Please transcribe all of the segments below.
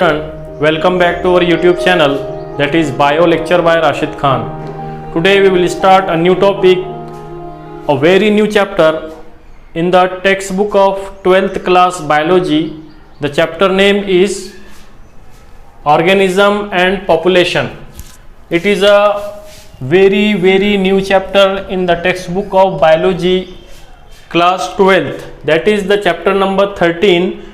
student, welcome back to our YouTube channel, that is Bio Lecture by Rashid Khan. Today we will start a new topic, a very new chapter in the textbook of 12th class biology. The chapter name is Organism and Population. It is a very new chapter in the textbook of biology class 12th, that is the chapter number 13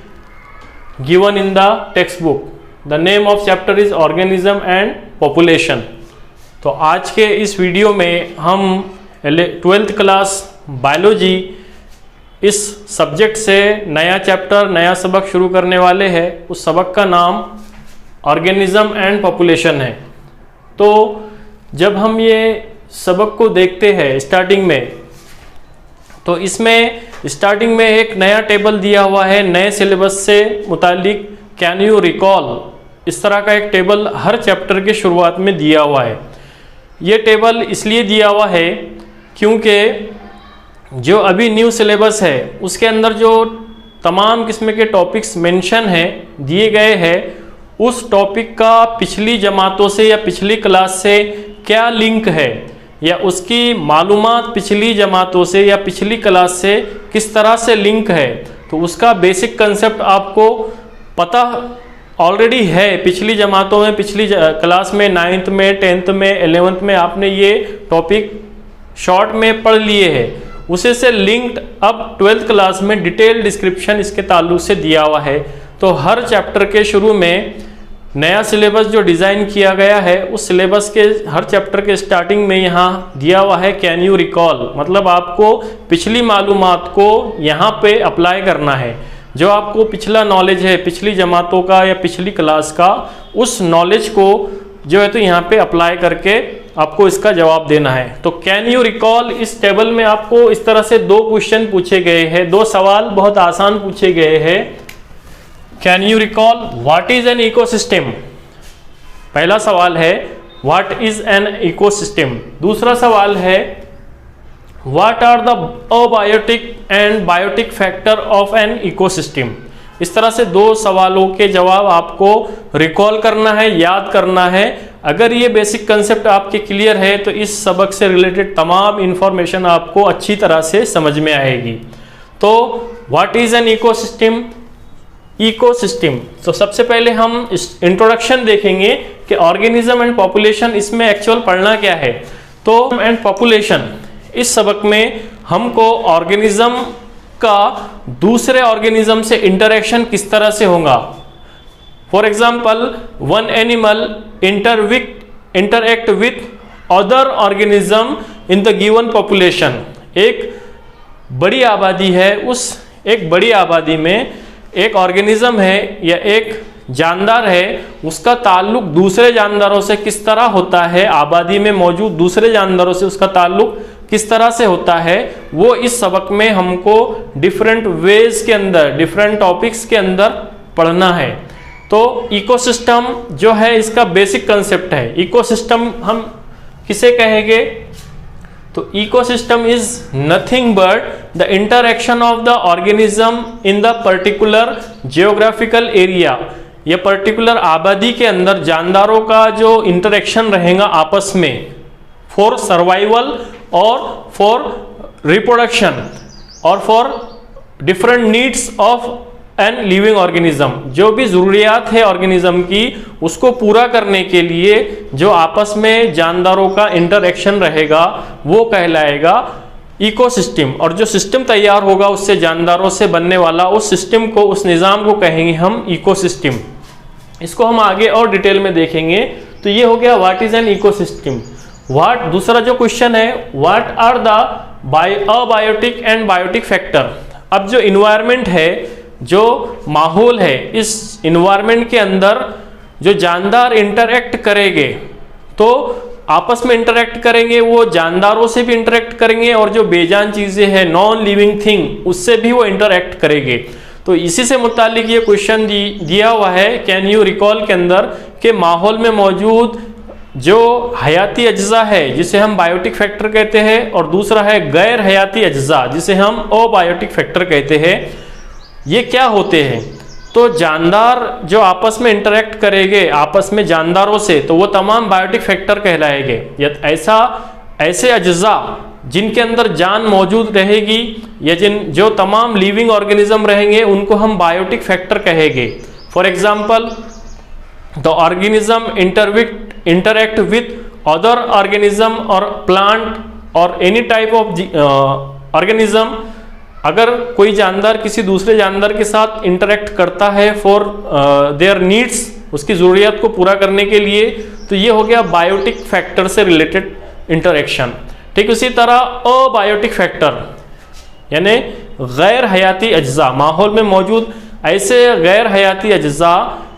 given in the textbook. The name of chapter is Organism and Population. तो आज के इस video में हम 12th class biology इस subject से नया chapter नया सबक शुरू करने वाले हैं. उस सबक का नाम ऑर्गेनिज्म एंड पॉपुलेशन है. तो जब हम ये सबक को देखते हैं स्टार्टिंग में, तो इसमें स्टार्टिंग में एक नया टेबल दिया हुआ है नए सिलेबस से मुतालिक. कैन यू रिकॉल, इस तरह का एक टेबल हर चैप्टर के शुरुआत में दिया हुआ है. ये टेबल इसलिए दिया हुआ है क्योंकि जो अभी न्यू सिलेबस है उसके अंदर जो तमाम किस्म के टॉपिक्स मेंशन हैं दिए गए हैं, उस टॉपिक का पिछली जमातों से या पिछली क्लास से क्या लिंक है या उसकी मालूमात पिछली जमातों से या पिछली क्लास से किस तरह से लिंक है, तो उसका बेसिक कंसेप्ट आपको पता ऑलरेडी है. पिछली जमातों में, पिछली क्लास में 9th में, 10th में, 11th में आपने ये टॉपिक शॉर्ट में पढ़ लिए हैं. उसे से लिंक्ड अब 12th क्लास में डिटेल डिस्क्रिप्शन इसके ताल्लुक से दिया हुआ है. तो हर चैप्टर के शुरू में नया सिलेबस जो डिज़ाइन किया गया है, उस सिलेबस के हर चैप्टर के स्टार्टिंग में यहाँ दिया हुआ है कैन यू रिकॉल, मतलब आपको पिछली मालूमात को यहाँ पे अप्लाई करना है. जो आपको पिछला नॉलेज है पिछली जमातों का या पिछली क्लास का, उस नॉलेज को जो है तो यहाँ पे अप्लाई करके आपको इसका जवाब देना है. तो कैन यू रिकॉल, इस टेबल में आपको इस तरह से दो क्वेश्चन पूछे गए हैं, दो सवाल बहुत आसान पूछे गए हैं. Can you recall what is an ecosystem. पहला सवाल है व्हाट इज एन इकोसिस्टम. दूसरा सवाल है what are the abiotic and biotic factor of an ecosystem. इस तरह से दो सवालों के जवाब आपको रिकॉल करना है, याद करना है. अगर ये बेसिक कंसेप्ट आपके क्लियर है तो इस सबक से रिलेटेड तमाम इंफॉर्मेशन आपको अच्छी तरह से समझ में आएगी. तो what is an ecosystem. Ecosystem, तो सबसे पहले हम इंट्रोडक्शन देखेंगे कि ऑर्गेनिज्म एंड पॉपुलेशन, इसमें एक्चुअल पढ़ना क्या है. तो एंड पॉपुलेशन, इस सबक में हमको ऑर्गेनिज्म का दूसरे ऑर्गेनिज्म से इंटरेक्शन किस तरह से होगा. For example, one animal interact with other organism in the given population. एक बड़ी आबादी है, उस एक बड़ी आबादी में एक ऑर्गेनिज्म है या एक जानदार है, उसका ताल्लुक दूसरे जानदारों से किस तरह होता है, आबादी में मौजूद दूसरे जानदारों से उसका ताल्लुक किस तरह से होता है, वो इस सबक में हमको डिफरेंट वेज के अंदर, डिफरेंट टॉपिक्स के अंदर पढ़ना है. तो इकोसिस्टम जो है इसका बेसिक कंसेप्ट है. इकोसिस्टम हम किसे कहेंगे, तो ecosystem is nothing but the interaction of the organism in the particular geographical area. या पर्टिकुलर आबादी के अंदर जानदारों का जो इंटरेक्शन रहेगा आपस में फॉर सर्वाइवल और फॉर रिप्रोडक्शन और for different needs of an living organism. जो भी ज़रूरियात है ऑर्गेनिज्म की, उसको पूरा करने के लिए जो आपस में जानदारों का इंटरएक्शन रहेगा वो कहलाएगा इकोसिस्टम. और जो सिस्टम तैयार होगा उससे जानदारों से बनने वाला, उस सिस्टम को, उस निज़ाम को कहेंगे हम इकोसिस्टम. इसको हम आगे और डिटेल में देखेंगे. तो ये हो गया what is an ecosystem. What, दूसरा जो क्वेश्चन है what are the abiotic and biotic factor. अब जो इन्वायरमेंट है, जो माहौल है, इस इन्वायरमेंट के अंदर जो जानदार इंटरैक्ट करेंगे, तो आपस में इंटरैक्ट करेंगे, वो जानदारों से भी इंटरैक्ट करेंगे और जो बेजान चीज़ें हैं, नॉन लिविंग थिंग, उससे भी वो इंटरैक्ट करेंगे. तो इसी से मुतालिक ये क्वेश्चन दिया हुआ है कैन यू रिकॉल के अंदर कि माहौल में मौजूद जो हयाती अज्जा है जिसे हम बायोटिक फैक्टर कहते हैं, और दूसरा है गैर हयाती अज्जा जिसे हम अबायोटिक फैक्टर कहते हैं, ये क्या होते हैं. तो जानदार जो आपस में इंटरेक्ट करेंगे आपस में जानदारों से, तो वो तमाम बायोटिक फैक्टर कहलाएंगे। ऐसे अज्जा जिनके अंदर जान मौजूद रहेगी या जो तमाम लिविंग ऑर्गेनिज्म रहेंगे उनको हम बायोटिक फैक्टर कहेंगे। For example, the organism interact with other organism or plant or any type of organism। अगर कोई जानदार किसी दूसरे जानदार के साथ इंटरेक्ट करता है फॉर देयर नीड्स, उसकी ज़रूरियात को पूरा करने के लिए, तो ये हो गया बायोटिक फैक्टर से रिलेटेड इंटरेक्शन। ठीक उसी तरह अबायोटिक फैक्टर यानी गैर हयाती अज्जा, माहौल में मौजूद ऐसे गैर हयाती अज्जा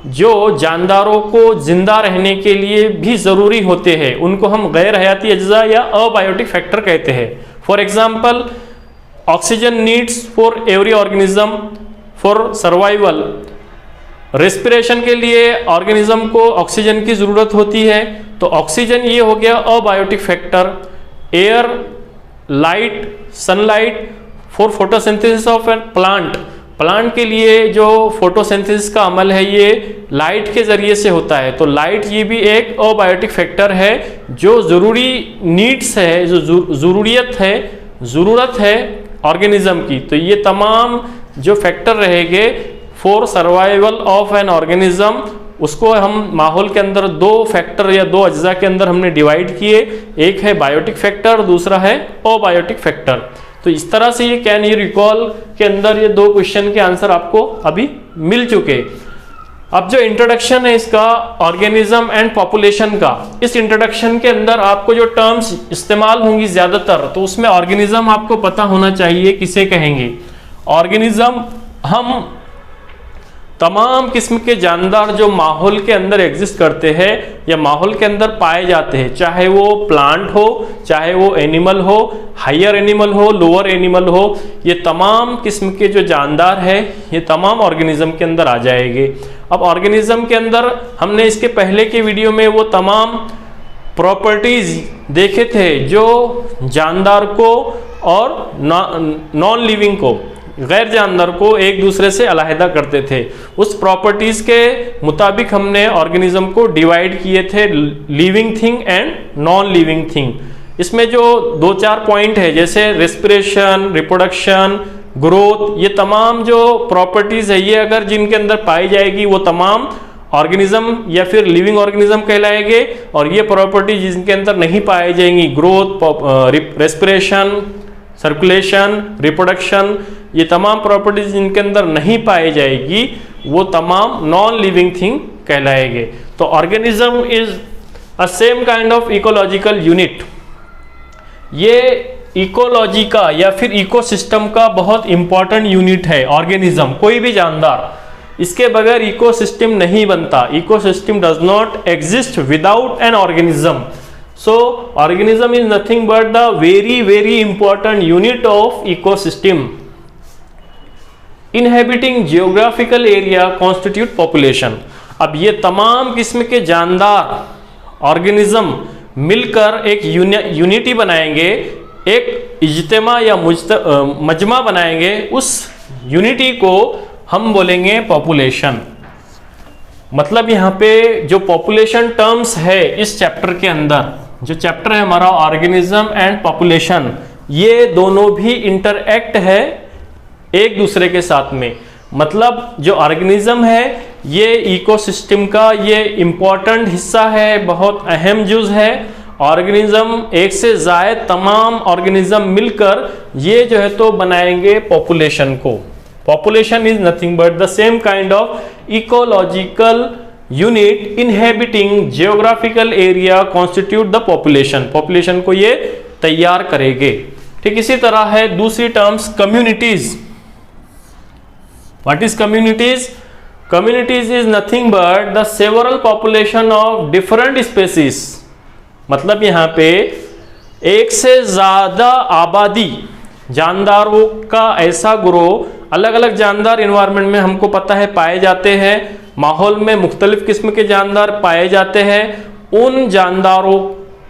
जो जानदारों को जिंदा रहने के लिए भी ज़रूरी होते हैं, उनको हम गैर हयाती अज्जा या अबायोटिक फैक्टर कहते हैं। For example, oxygen needs for every organism for survival. Respiration के लिए ऑर्गेनिज्म को ऑक्सीजन की ज़रूरत होती है, तो ऑक्सीजन ये हो गया abiotic factor. Air, light, sunlight for photosynthesis of A plant. Plant के लिए जो फोटोसिंथेसिस का अमल है ये लाइट के ज़रिए से होता है, तो लाइट ये भी एक अबायोटिक फैक्टर है जो ज़रूरी नीड्स है, जो ज़रूरत है ऑर्गेनिज्म की। तो ये तमाम जो फैक्टर रहेंगे for survival of an organism, उसको हम माहौल के अंदर दो फैक्टर या दो अज्जा के अंदर हमने डिवाइड किए, एक है बायोटिक फैक्टर, दूसरा है अबायोटिक फैक्टर। तो इस तरह से ये कैन यू रिकॉल के अंदर ये दो क्वेश्चन के आंसर आपको अभी मिल चुके। अब जो इंट्रोडक्शन है इसका ऑर्गेनिज्म एंड पॉपुलेशन का, इस इंट्रोडक्शन के अंदर आपको जो टर्म्स इस्तेमाल होंगी ज्यादातर, तो उसमें ऑर्गेनिज्म आपको पता होना चाहिए किसे कहेंगे। ऑर्गेनिज्म हम तमाम किस्म के जानदार जो माहौल के अंदर एग्जिस्ट करते हैं या माहौल के अंदर पाए जाते हैं, चाहे वो प्लांट हो, चाहे वो एनिमल हो, हायर एनिमल हो, लोअर एनिमल हो, ये तमाम किस्म के जो जानदार है ये तमाम ऑर्गेनिज्म के अंदर आ जाएंगे। अब ऑर्गेनिज्म के अंदर हमने इसके पहले के वीडियो में वो तमाम प्रॉपर्टीज देखे थे जो जानदार को और नॉन लिविंग को, गैर जानदार को एक दूसरे से अलहदा करते थे। उस प्रॉपर्टीज के मुताबिक हमने ऑर्गेनिज्म को डिवाइड किए थे living thing and non living thing. इसमें जो दो चार पॉइंट है जैसे रेस्पिरेशन, रिप्रोडक्शन, ग्रोथ, ये तमाम जो प्रॉपर्टीज है ये अगर जिनके अंदर पाई जाएगी वो तमाम ऑर्गेनिज्म या फिर लिविंग ऑर्गेनिज्म कहलाएंगे, और ये प्रॉपर्टी जिनके अंदर नहीं पाई जाएंगी, ग्रोथ, रेस्पिरेशन, सर्कुलेशन, रिप्रोडक्शन, ये तमाम प्रॉपर्टीज जिनके अंदर नहीं पाई जाएगी वो तमाम नॉन लिविंग थिंग कहलाएंगे। तो organism is a same kind of ecological unit. ये इकोलॉजी का या फिर इकोसिस्टम का बहुत इंपॉर्टेंट यूनिट है ऑर्गेनिज्म, कोई भी जानदार, इसके बगैर इकोसिस्टम नहीं बनता। Ecosystem does not exist without an organism. So organism is nothing but the very important unit of ecosystem. Inhabiting geographical area constitute population. अब ये तमाम किस्म के जानदार ऑर्गेनिज्म मिलकर एक यूनिटी बनाएंगे, एक इज्तिमा या मजमा बनाएंगे, उस यूनिटी को हम बोलेंगे पॉपुलेशन। मतलब यहाँ पे जो पॉपुलेशन टर्म्स है इस चैप्टर के अंदर, जो चैप्टर है हमारा ऑर्गेनिज्म एंड पॉपुलेशन, ये दोनों भी इंटरएक्ट है एक दूसरे के साथ में। मतलब जो ऑर्गेनिज्म है ये इकोसिस्टम का ये इंपॉर्टेंट हिस्सा है, बहुत अहम जुज है। ऑर्गेनिज्म एक से ज़ायद तमाम ऑर्गेनिज्म मिलकर ये जो है तो बनाएंगे पॉपुलेशन को। Population is nothing but the same kind of ecological unit inhabiting geographical area constitute the population. Population को ये तैयार करेंगे। ठीक इसी तरह है दूसरी terms communities. What is communities? Communities is nothing but the several population of different species. मतलब यहाँ पे एक से ज्यादा आबादी जानदारों का ऐसा ग्रोह, अलग अलग जानदार इन्वायरमेंट में हमको पता है पाए जाते हैं, माहौल में मुख्तलिफ किस्म के जानदार पाए जाते हैं, उन जानदारों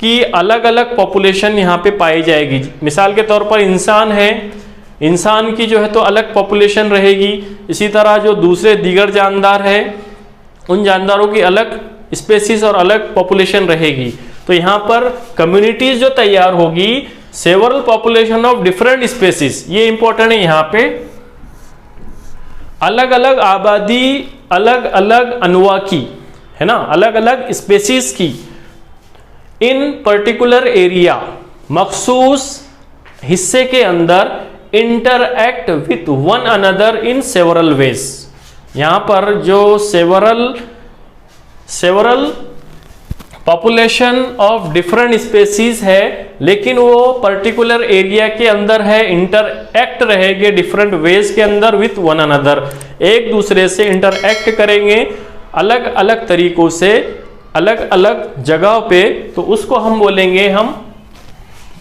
की अलग अलग पॉपुलेशन यहाँ पे पाई जाएगी। मिसाल के तौर पर इंसान है, इंसान की जो है तो अलग पॉपुलेशन रहेगी, इसी तरह जो दूसरे दीगर जानदार है उन जानदारों की अलग स्पेसीज और अलग पॉपुलेशन रहेगी। तो यहाँ पर कम्युनिटीज जो तैयार होगी, several population of different species, ये इंपॉर्टेंट है यहाँ पे, अलग अलग आबादी, अलग अलग अनुवा की, है ना, अलग अलग स्पेसीज की, इन पर्टिकुलर एरिया, मखसूस हिस्से के अंदर, interact with one another in several ways. यहां पर जो several population of different species है, लेकिन वो पर्टिकुलर एरिया के अंदर है, इंटरएक्ट रहेंगे डिफरेंट वेज के अंदर विथ वन अनदर, एक दूसरे से इंटरएक्ट करेंगे अलग अलग तरीकों से, अलग अलग जगह पे, तो उसको हम बोलेंगे हम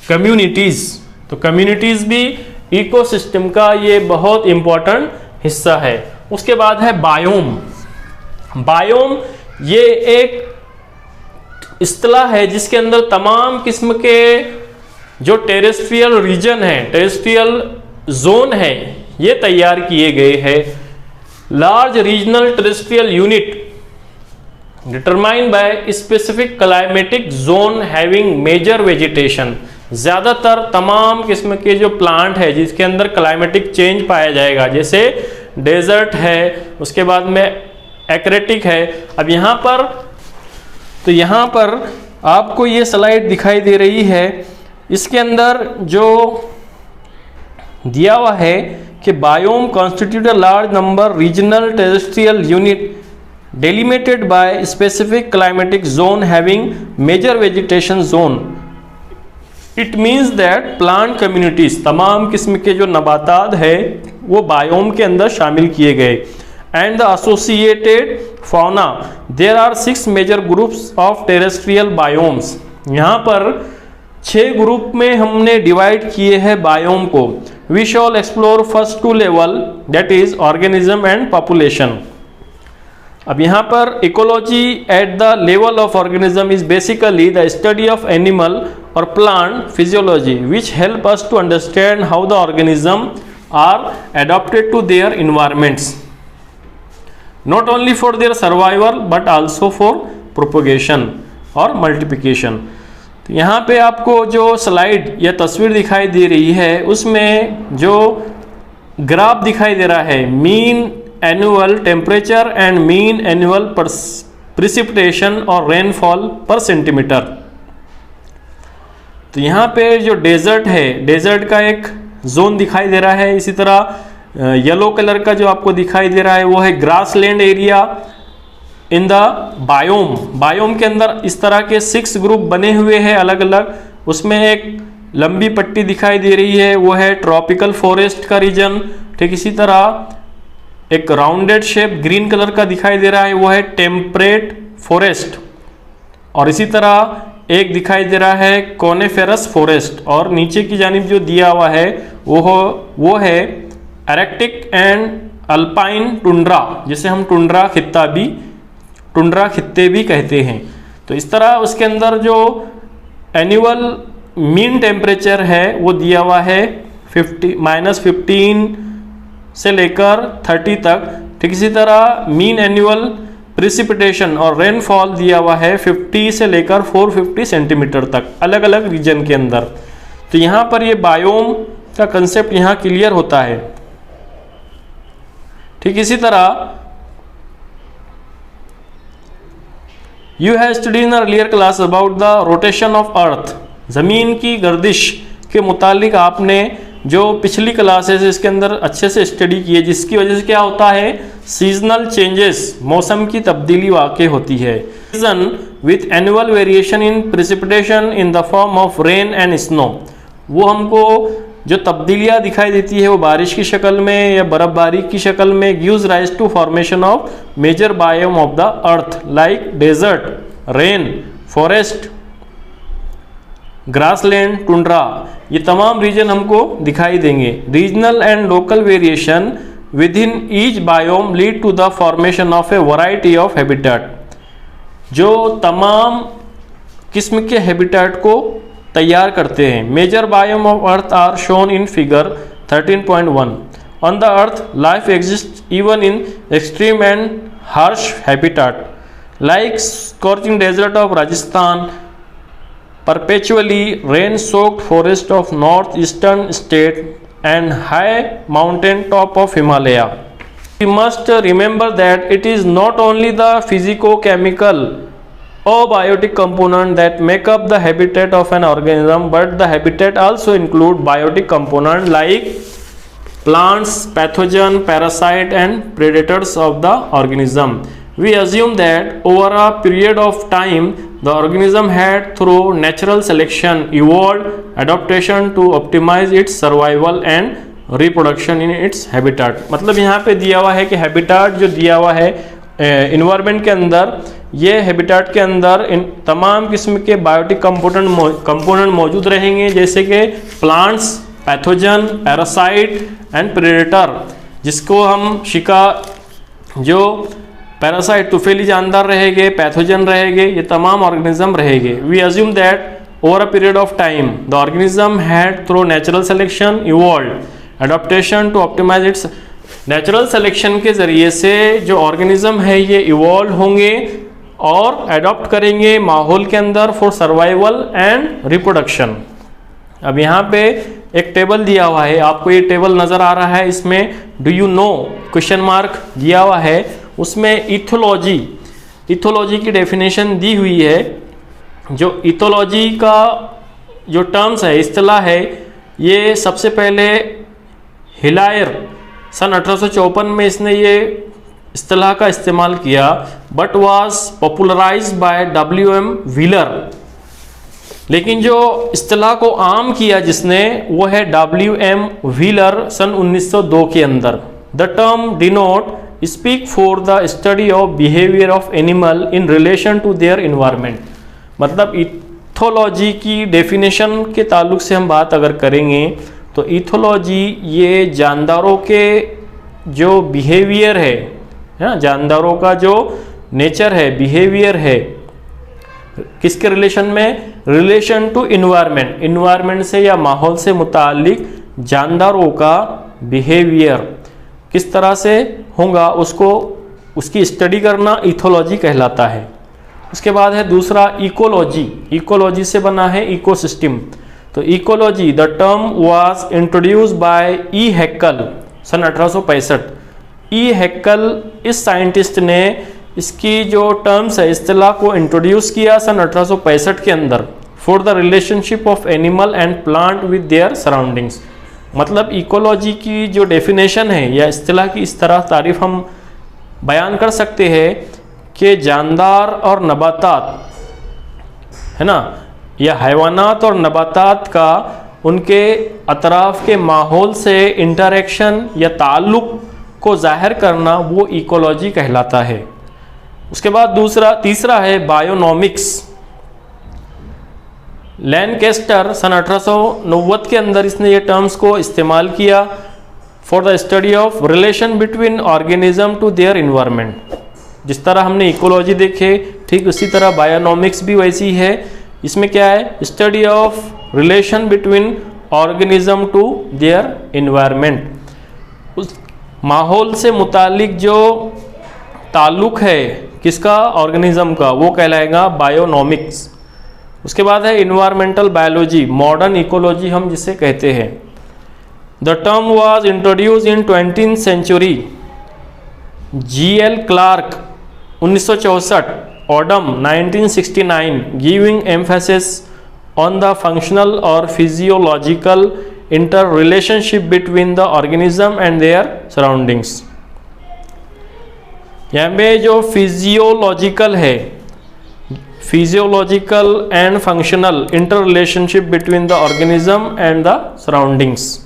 कम्युनिटीज। तो कम्युनिटीज भी इकोसिस्टम का ये बहुत इंपॉर्टेंट हिस्सा है। उसके बाद है बायोम। बायोम ये एक इस्तिलाह है जिसके अंदर तमाम किस्म के जो टेरेस्ट्रियल रीजन है, टेरेस्ट्रियल जोन है, ये तैयार किए गए हैं। Large regional terrestrial unit determined by specific climatic zone having major vegetation. ज्यादातर तमाम किस्म के जो प्लांट है जिसके अंदर क्लाइमेटिक चेंज पाया जाएगा, जैसे डेजर्ट है, उसके बाद में एक्रेटिक है। अब यहाँ पर, तो यहाँ पर आपको ये स्लाइड दिखाई दे रही है, इसके अंदर जो दिया हुआ है कि biome constitute a large number regional terrestrial unit delimited by specific climatic zone having major vegetation zone. It means that plant communities, तमाम किस्म के जो नबातात है वो बायोम के अंदर शामिल किए गए। And the associated fauna, there are 6 major groups of terrestrial biomes. यहाँ पर 6 ग्रुप में हमने डिवाइड किए हैं बायोम को। We shall explore first 2 level, that is organism and population. अब यहाँ पर ecology at the level of organism is basically the study of animal और plant physiology which help us to understand how the organism are adapted to their environments, not only for their survival but also for propagation और multiplication. तो यहाँ पे आपको जो slide या तस्वीर दिखाई दे रही है उसमें जो ग्राफ दिखाई दे रहा है, mean annual temperature and mean annual precipitation और रेनफॉल पर सेंटीमीटर। तो यहाँ पे जो डेजर्ट है, डेजर्ट का एक जोन दिखाई दे रहा है। इसी तरह येलो कलर का जो आपको दिखाई दे रहा है वो है grassland area in the biome. Biome के अंदर इस तरह के 6 ग्रुप बने हुए हैं अलग अलग। उसमें एक लंबी पट्टी दिखाई दे रही है, वो है ट्रॉपिकल फॉरेस्ट का रीजन। ठीक इसी तरह एक राउंडेड शेप ग्रीन कलर का दिखाई दे रहा है, वो है टेम्परेट फॉरेस्ट। और इसी तरह एक दिखाई दे रहा है कोनेफेरस फॉरेस्ट। और नीचे की जानिब जो दिया हुआ है वो है एरेक्टिक एंड अल्पाइन टुंड्रा, जिसे हम टुंड्रा खित्ते भी कहते हैं। तो इस तरह उसके अंदर जो एनुअल मीन टेम्परेचर है वो दिया हुआ है -15 से लेकर 30 तक। ठीक इसी तरह मीन एनुअल प्रिसिपिटेशन और रेनफॉल दिया हुआ है 50 से लेकर 450 सेंटीमीटर तक अलग अलग रीजन के अंदर। तो यहाँ पर ये बायोम का कंसेप्ट यहाँ क्लियर होता है। ठीक इसी तरह you have studied in earlier class about the rotation of earth. जमीन की गर्दिश के मुतालिक आपने जो पिछली क्लासेस इसके अंदर अच्छे से स्टडी की है, जिसकी वजह से क्या होता है, सीजनल चेंजेस, मौसम की तब्दीली वाक़ई होती है। Season with annual variation in precipitation in the form of rain and snow, वो हमको जो तब्दीलियाँ दिखाई देती है वो बारिश की शक्ल में या बर्फबारी की शक्ल में, gives rise to formation of major biome of the earth like desert, rain forest, grassland, tundra. ये तमाम रीजन हमको दिखाई देंगे। Regional and local variation with in each biome lead to the formation of a variety of habitat. जो तमाम किस्म के habitat को तैयार करते हैं। Major biome of earth are shown in figure 13.1 On the earth, life exists even in extreme and harsh habitat, like scorching desert of Rajasthan, perpetually rain-soaked forest of northeastern state, and high mountain top of Himalaya. We must remember that it is not only the physico-chemical or biotic component that make up the habitat of an organism, but the habitat also include biotic component like plants, pathogen, parasite and predators of the organism. We assume that over a period of time the organism had through natural selection evolved adaptation to optimize its survival and reproduction in its habitat. मतलब यहाँ पे दिया हुआ है कि habitat जो दिया हुआ है इन्वायरमेंट के अंदर, ये हैबिटेट के अंदर इन तमाम किस्म के बायोटिक कंपोनेंट मौजूद रहेंगे, जैसे कि plants, pathogen, parasite and predator, जिसको हम जो पैरासाइट तुफेली जानदार रहेंगे, पैथोजन रहेंगे, ये तमाम ऑर्गेनिज्म रहेंगे. We assume that over a period of time the organism had through natural selection evolved adaptation to optimize its. Natural selection के ज़रिए से जो ऑर्गेनिज्म है ये इवॉल्व होंगे और अडॉप्ट करेंगे माहौल के अंदर फॉर सर्वाइवल एंड रिप्रोडक्शन. अब यहाँ पे एक टेबल दिया हुआ है, आपको ये टेबल नज़र आ रहा है, इसमें do you know question mark दिया हुआ है, उसमें इथोलॉजी की डेफिनेशन दी हुई है. जो इथोलॉजी का जो टर्म्स है, इस्तिलाह है, ये सबसे पहले हिलायर सन 1854 में इसने ये इस्तिलाह का इस्तेमाल किया, but was popularized by W.M. Wheeler. लेकिन जो इस्तिलाह को आम किया जिसने, वो है W.M. व्हीलर सन 1902 के अंदर. The term denote speak for the study of behaviour of animal in relation to their environment. मतलब इथोलॉजी की डेफिनेशन के ताल्लुक से हम बात अगर करेंगे तो इथोलॉजी ये जानदारों के जो बिहेवियर है, जानदारों का जो नेचर है, बिहेवियर है, किसके रिलेशन में, रिलेशन टू इन्वायरमेंट, इन्वायरमेंट से या माहौल से मुतालिक जानदारों का बिहेवियर किस तरह से होगा, उसकी स्टडी करना इथोलॉजी कहलाता है. उसके बाद है दूसरा इकोलॉजी. इकोलॉजी से बना है इकोसिस्टम. तो ecology the term was introduced by E Haeckel सन 1865. ई हैक्कल इस साइंटिस्ट ने इसकी जो टर्म्स है, इस्तिलाह को इंट्रोड्यूस किया सन 1865 के अंदर for the relationship of animal and plant with their surroundings. मतलब इकोलॉजी की जो डेफिनेशन है या इस्तिलाह की इस तरह तारीफ हम बयान कर सकते हैं कि जानदार और नबातात है ना, या हैवानात और नबातात का उनके अतराफ के माहौल से इंटरेक्शन या ताल्लुक़ को जाहिर करना, वो इकोलॉजी कहलाता है. उसके बाद तीसरा है बायोनॉमिक्स. लैनकेस्टर सन 1890 के अंदर इसने ये टर्म्स को इस्तेमाल किया for the study of relation between organism to their environment. जिस तरह हमने इकोलॉजी देखे, ठीक उसी तरह बायोनॉमिक्स भी वैसी है. इसमें क्या है, study of relation between organism to their environment. उस माहौल से मुतालिक जो ताल्लुक़ है किसका, ऑर्गेनिज्म का, वो कहलाएगा बायोनॉमिक्स. उसके बाद है इन्वायरमेंटल बायोलॉजी, मॉडर्न इकोलॉजी हम जिसे कहते हैं. The term was introduced in 20th century. G.L. Clarke 1964, Odum 1969, giving emphasis on the functional और physiological inter relationship between the organism and their surroundings. यहाँ पे जो फिजियोलॉजिकल है, physiological and functional inter relationship between the organism and the surroundings.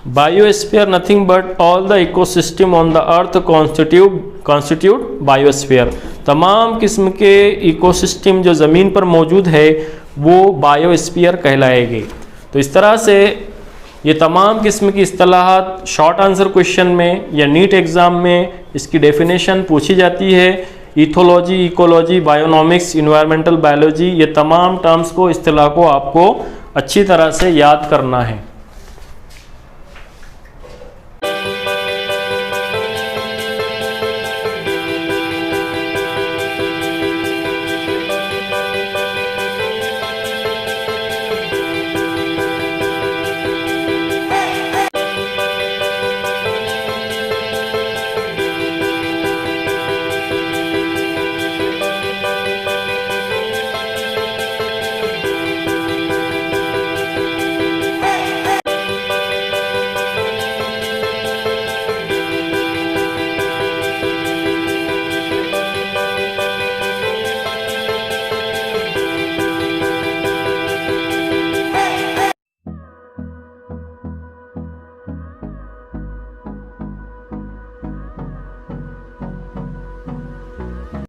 Biosphere nothing but all the ecosystem on the earth constitute biosphere. तमाम किस्म के ecosystem जो ज़मीन पर मौजूद है वो बायोस्फीयर कहलाएगी. तो इस तरह से ये तमाम किस्म की इस्तिलाहात शॉर्ट आंसर क्वेश्चन में या नीट एग्ज़ाम में इसकी डेफिनेशन पूछी जाती है. Ethology, ecology, bionomics, environmental biology, ये तमाम टर्म्स को, इस्तिलाह को आपको अच्छी तरह से याद करना है।